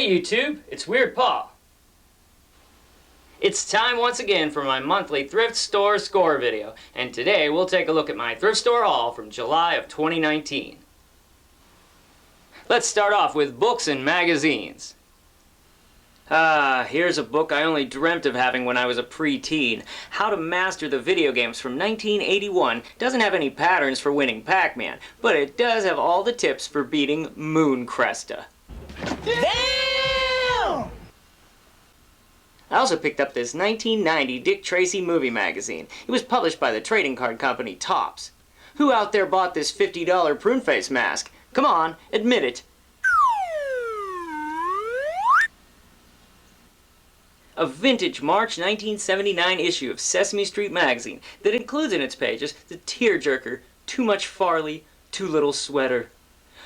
Hey YouTube, it's Weird Paw. It's time once again for my monthly thrift store score video, and today we'll take a look at my thrift store haul from July of 2019. Let's start off with books and magazines. Here's a book I only dreamt of having when I was a preteen. How to Master the Video Games from 1981. Doesn't have any patterns for winning Pac-Man, but it does have all the tips for beating Moon Cresta. Damn! I also picked up this 1990 Dick Tracy movie magazine. It was published by the trading card company Topps. Who out there bought this $50 prune face mask? Come on, admit it. A vintage March 1979 issue of Sesame Street magazine that includes in its pages the tearjerker, Too Much Farley, Too Little Sweater.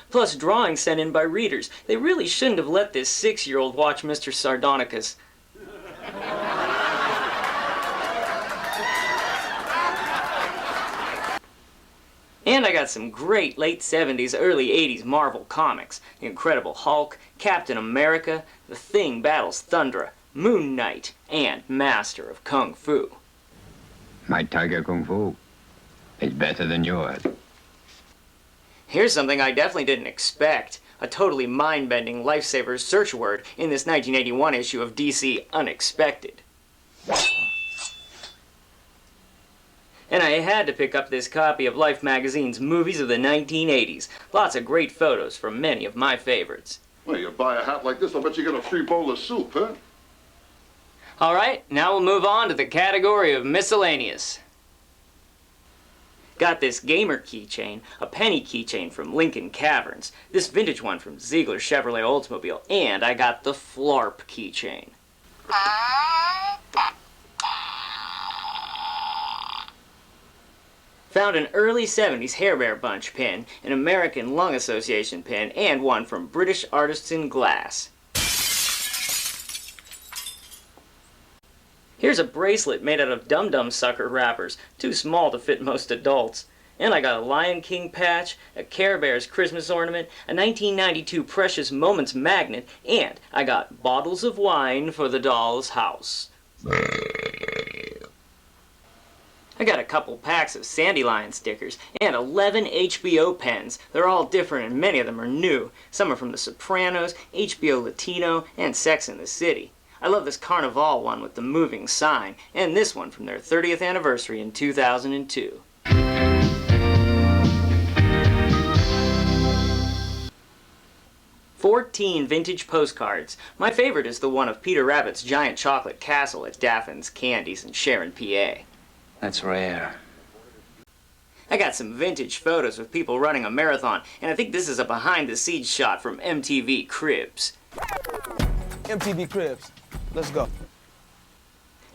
Plus drawings sent in by readers. They really shouldn't have let this 6-year-old watch Mr. Sardonicus. And I got some great late 70s, early 80s Marvel comics. The Incredible Hulk, Captain America, The Thing Battles Thundra, Moon Knight, and Master of Kung Fu. My Tiger Kung Fu is better than yours. Here's something I definitely didn't expect. A totally mind-bending lifesaver search word in this 1981 issue of DC Unexpected. And I had to pick up this copy of Life magazine's Movies of the 1980s. Lots of great photos from many of my favorites. Well, you buy a hat like this, I'll bet you get a free bowl of soup, huh? Alright, now we'll move on to the category of miscellaneous. Got this gamer keychain, a penny keychain from Lincoln Caverns, this vintage one from Ziegler Chevrolet Oldsmobile, and I got the Flarp keychain. Found an early 70s Hair Bear Bunch pin, an American Lung Association pin, and one from British Artisan Glass. Here's a bracelet made out of Dum Dum Sucker wrappers, too small to fit most adults. And I got a Lion King patch, a Care Bears Christmas ornament, a 1992 Precious Moments magnet, and I got bottles of wine for the doll's house. I got a couple packs of Sandy Lion stickers and 11 HBO pens. They're all different and many of them are new. Some are from The Sopranos, HBO Latino, and Sex and the City. I love this Carnival one with the moving sign, and this one from their 30th anniversary in 2002. "14 vintage postcards. My favorite is the one of Peter Rabbit's giant chocolate castle at Daffin's Candies in Sharon, PA. That's rare. I got some vintage photos of people running a marathon, and I think this is a behind-the-scenes shot from MTV Cribs. MTV Cribs. Let's go.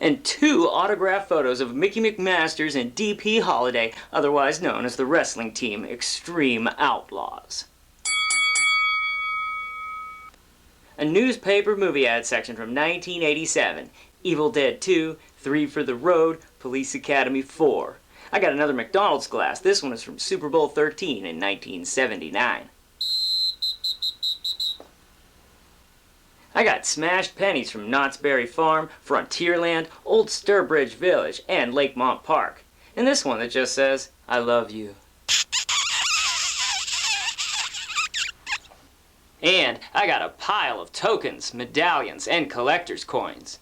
And 2 autographed photos of Mickey McMasters and DP Holiday, otherwise known as the wrestling team Extreme Outlaws. A newspaper movie ad section from 1987. Evil Dead 2, 3 for the Road, Police Academy 4. I got another McDonald's glass. This one is from Super Bowl 13 in 1979. I got smashed pennies from Knott's Berry Farm, Frontierland, Old Sturbridge Village, and Lakemont Park. And this one that just says, I love you. And I got a pile of tokens, medallions, and collector's coins.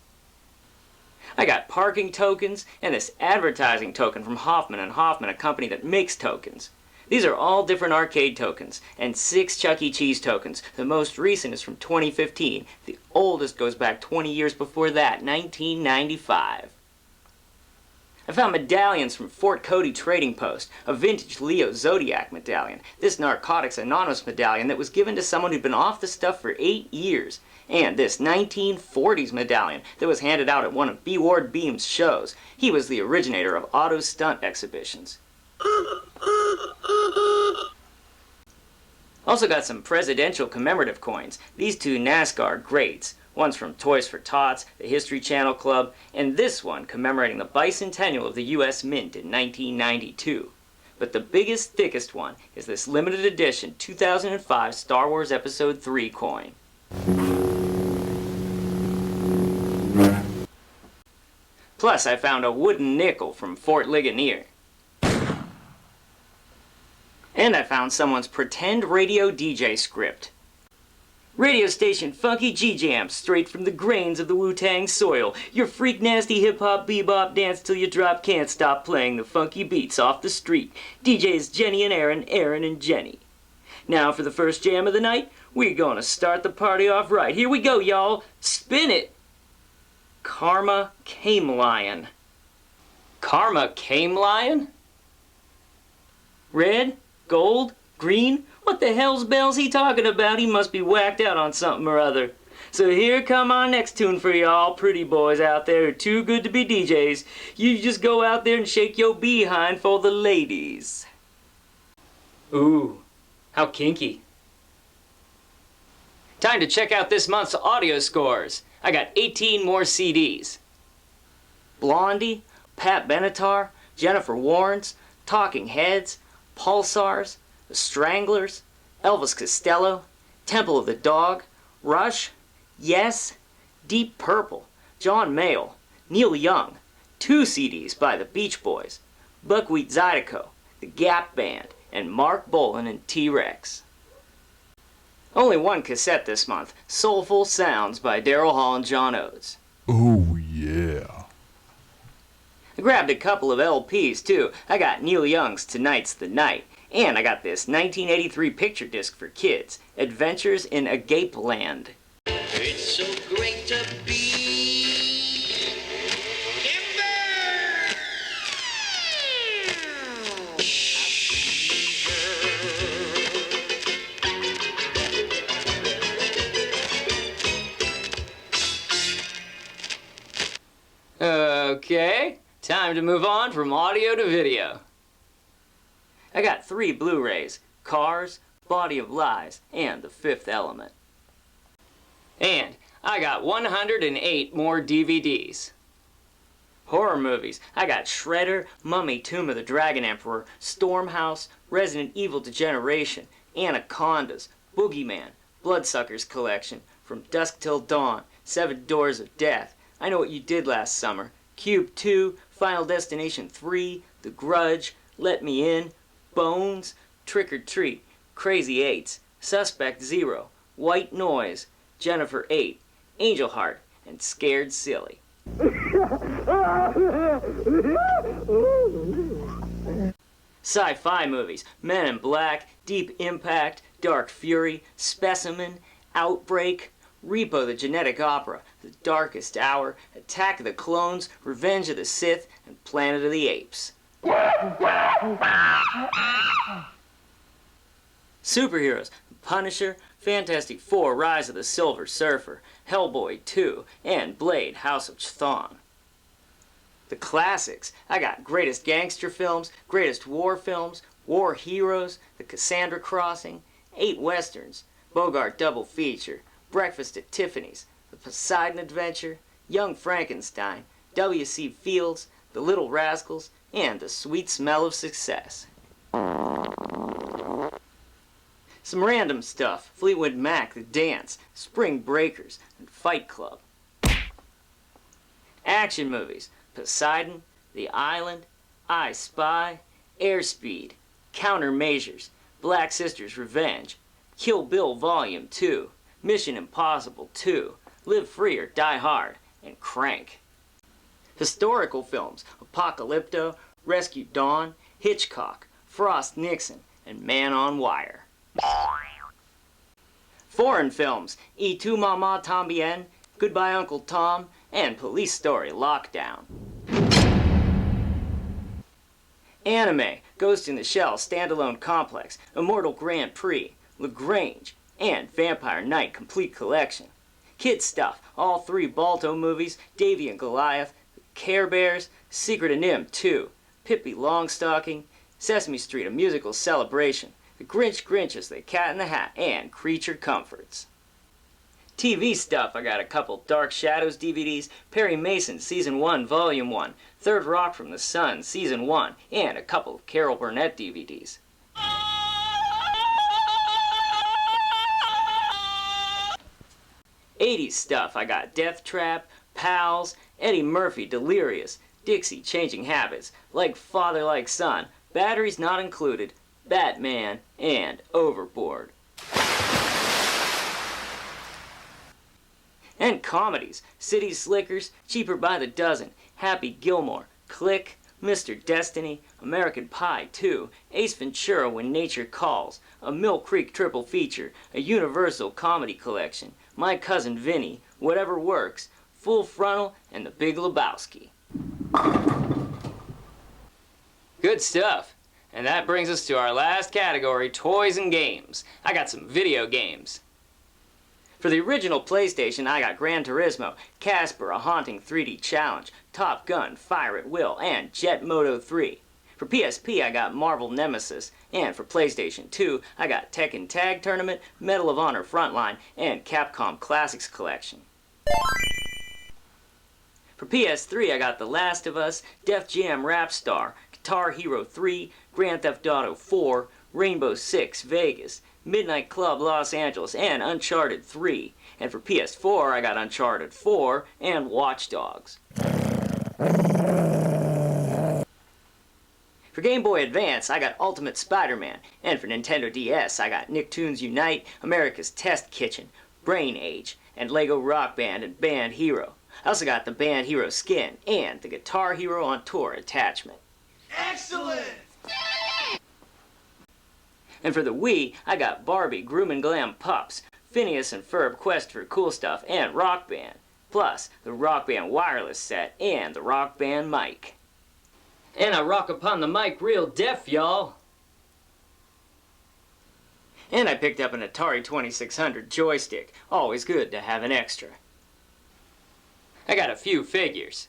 I got parking tokens and this advertising token from Hoffman & Hoffman, a company that makes tokens. These are all different arcade tokens, and 6 Chuck E. Cheese tokens. The most recent is from 2015. The oldest goes back 20 years before that, 1995. I found medallions from Fort Cody Trading Post, a vintage Leo Zodiac medallion, this Narcotics Anonymous medallion that was given to someone who'd been off the stuff for 8 years, and this 1940s medallion that was handed out at one of B. Ward Beam's shows. He was the originator of auto stunt exhibitions. Also got some presidential commemorative coins. These 2 NASCAR greats. One's from Toys for Tots, the History Channel Club, and this one commemorating the bicentennial of the U.S. Mint in 1992. But the biggest, thickest one is this limited edition 2005 Star Wars Episode 3 coin. Plus, I found a wooden nickel from Fort Ligonier. And I found someone's pretend radio DJ script. Radio station funky G-jams straight from the grains of the Wu-Tang soil. Your freak nasty hip-hop bebop dance till you drop, can't stop playing the funky beats off the street. DJs Jenny and Aaron, Aaron and Jenny. Now for the first jam of the night, we're gonna start the party off right. Here we go, y'all. Spin it. Karma Came Lion. Karma Came Lion? Red? Gold? Green? What the hell's bells he talking about? He must be whacked out on something or other. So here come our next tune for y'all pretty boys out there who are too good to be DJs. You just go out there and shake your behind for the ladies. Ooh, how kinky. Time to check out this month's audio scores. I got 18 more CDs. Blondie, Pat Benatar, Jennifer Warnes, Talking Heads, Pulsars, The Stranglers, Elvis Costello, Temple of the Dog, Rush, Yes, Deep Purple, John Mayall, Neil Young, 2 CDs by the Beach Boys, Buckwheat Zydeco, The Gap Band, and Mark Bolan and T-Rex. Only 1 cassette this month, Soulful Sounds by Daryl Hall and John Oates. Oh, yeah. I grabbed a couple of LPs, too. I got Neil Young's Tonight's the Night, and I got this 1983 picture disc for kids, Adventures in Agape Land. It's so great to be Timber! Okay, time to move on from audio to video. I got 3 Blu-rays, Cars, Body of Lies, and The Fifth Element. And I got 108 more DVDs. Horror movies. I got Shredder, Mummy, Tomb of the Dragon Emperor, Stormhouse, Resident Evil Degeneration, Anacondas, Boogeyman, Bloodsuckers Collection, From Dusk Till Dawn, 7 Doors of Death, I Know What You Did Last Summer, Cube 2, Final Destination 3, The Grudge, Let Me In, Bones, Trick or Treat, Crazy Eights, Suspect Zero, White Noise, Jennifer 8, Angel Heart, and Scared Silly. Sci-fi movies, Men in Black, Deep Impact, Dark Fury, Specimen, Outbreak, Repo the Genetic Opera, The Darkest Hour, Attack of the Clones, Revenge of the Sith, and Planet of the Apes. Superheroes, Punisher, Fantastic Four, Rise of the Silver Surfer, Hellboy 2, and Blade, House of Chthon. The classics, I got Greatest Gangster Films, Greatest War Films, War Heroes, The Cassandra Crossing, 8 Westerns, Bogart Double Feature, Breakfast at Tiffany's, The Poseidon Adventure, Young Frankenstein, W.C. Fields, The Little Rascals, and The Sweet Smell of Success. Some random stuff, Fleetwood Mac, The Dance, Spring Breakers, and Fight Club. Action movies, Poseidon, The Island, I Spy, Airspeed, Countermeasures, Black Sisters Revenge, Kill Bill Volume 2, Mission Impossible 2, Live Free or Die Hard, and Crank. Historical films, Apocalypto, Rescue Dawn, Hitchcock, Frost Nixon, and Man on Wire. Foreign films, Y Tu Mama Tambien, Goodbye Uncle Tom, and Police Story Lockdown. Anime, Ghost in the Shell Standalone Complex, Immortal Grand Prix, LaGrange, and Vampire Knight Complete Collection. Kid stuff, all 3 Balto movies, Davy and Goliath, Care Bears, Secret of Nim 2, Pippi Longstocking, Sesame Street A Musical Celebration, The Grinch Grinches, The Cat in the Hat, and Creature Comforts. TV stuff, I got a couple Dark Shadows DVDs, Perry Mason Season 1 Volume 1, Third Rock from the Sun Season 1, and a couple of Carol Burnett DVDs. '80s stuff, I got Death Trap, Pals, Eddie Murphy, Delirious, Dixie, Changing Habits, Like Father, Like Son, Batteries Not Included, Batman, and Overboard. And comedies, City Slickers, Cheaper by the Dozen, Happy Gilmore, Click, Mr. Destiny, American Pie 2, Ace Ventura When Nature Calls, a Mill Creek triple feature, a Universal comedy collection, My Cousin Vinny, Whatever Works, Full Frontal, and The Big Lebowski. Good stuff. And that brings us to our last category, toys and games. I got some video games. For the original PlayStation, I got Gran Turismo, Casper, A Haunting 3D Challenge, Top Gun, Fire at Will, and Jet Moto 3. For PSP, I got Marvel Nemesis, and for PlayStation 2, I got Tekken Tag Tournament, Medal of Honor Frontline, and Capcom Classics Collection. For PS3, I got The Last of Us, Def Jam Rap Star, Guitar Hero 3, Grand Theft Auto 4, Rainbow Six Vegas, Midnight Club Los Angeles, and Uncharted 3. And for PS4, I got Uncharted 4 and Watch Dogs. For Game Boy Advance, I got Ultimate Spider-Man. And for Nintendo DS, I got Nicktoons Unite, America's Test Kitchen, Brain Age, and Lego Rock Band and Band Hero. I also got the Band Hero skin and the Guitar Hero on Tour attachment. Excellent! And for the Wii, I got Barbie, Groom and Glam Pups, Phineas and Ferb Quest for Cool Stuff, and Rock Band. Plus, the Rock Band wireless set and the Rock Band mic. And I rock upon the mic real deaf, y'all. And I picked up an Atari 2600 joystick. Always good to have an extra. I got a few figures.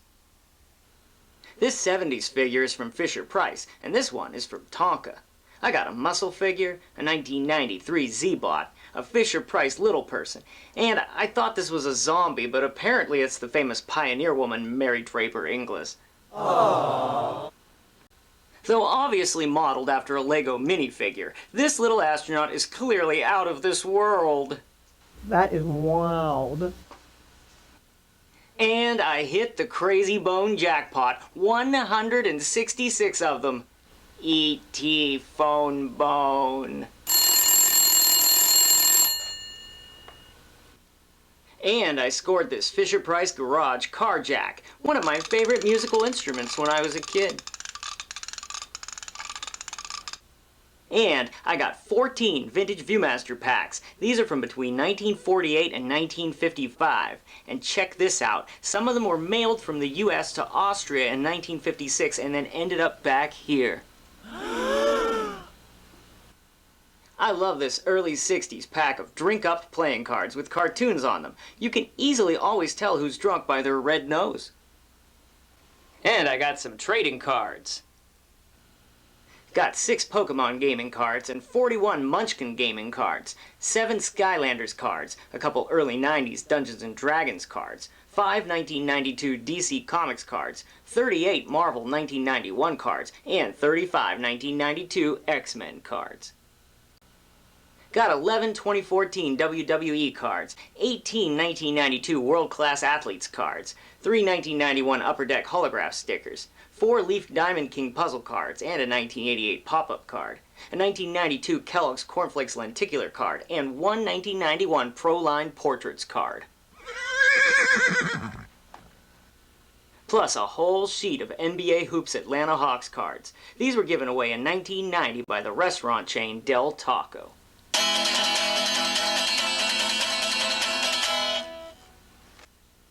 This 70s figure is from Fisher-Price, and this one is from Tonka. I got a muscle figure, a 1993 Z-Bot, a Fisher-Price Little Person, and I thought this was a zombie, but apparently it's the famous pioneer woman Mary Draper Inglis. Aww. Though obviously modeled after a Lego minifigure, this little astronaut is clearly out of this world. That is wild. And I hit the Crazy Bone jackpot, 166 of them. E.T. Phone Bone. And I scored this Fisher-Price Garage car jack, one of my favorite musical instruments when I was a kid. And I got 14 vintage Viewmaster packs. These are from between 1948 and 1955. And check this out. Some of them were mailed from the US to Austria in 1956 and then ended up back here. I love this early 60s pack of drink-up playing cards with cartoons on them. You can easily always tell who's drunk by their red nose. And I got some trading cards. Got 6 Pokemon gaming cards and 41 Munchkin gaming cards, 7 Skylanders cards, a couple early 90s Dungeons & Dragons cards, 5 1992 DC Comics cards, 38 Marvel 1991 cards, and 35 1992 X-Men cards. Got 11 2014 WWE cards, 18 1992 World Class Athletes cards, 3 1991 Upper Deck Holograph stickers, 4 Leaf Diamond King puzzle cards, and a 1988 pop-up card, a 1992 Kellogg's Cornflakes Lenticular card, and 1 1991 Pro-Line Portraits card. Plus a whole sheet of NBA Hoops Atlanta Hawks cards. These were given away in 1990 by the restaurant chain Del Taco.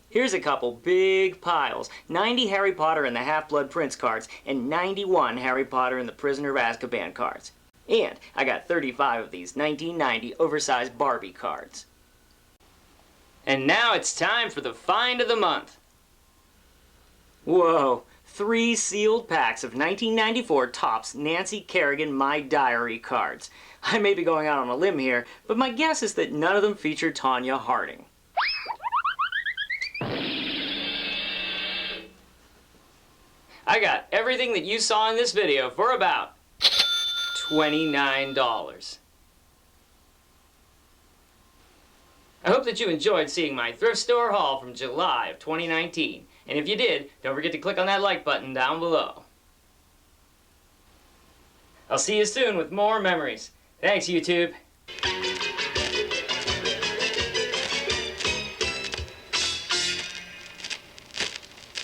Here's a couple big piles. 90 Harry Potter and the Half-Blood Prince cards, and 91 Harry Potter and the Prisoner of Azkaban cards. And I got 35 of these 1990 oversized Barbie cards. And now it's time for the find of the month. Whoa, 3 sealed packs of 1994 Topps Nancy Kerrigan My Diary cards. I may be going out on a limb here, but my guess is that none of them feature Tonya Harding. I got everything that you saw in this video for about $29. I hope that you enjoyed seeing my thrift store haul from July of 2019. And if you did, don't forget to click on that like button down below. I'll see you soon with more memories. Thanks, YouTube.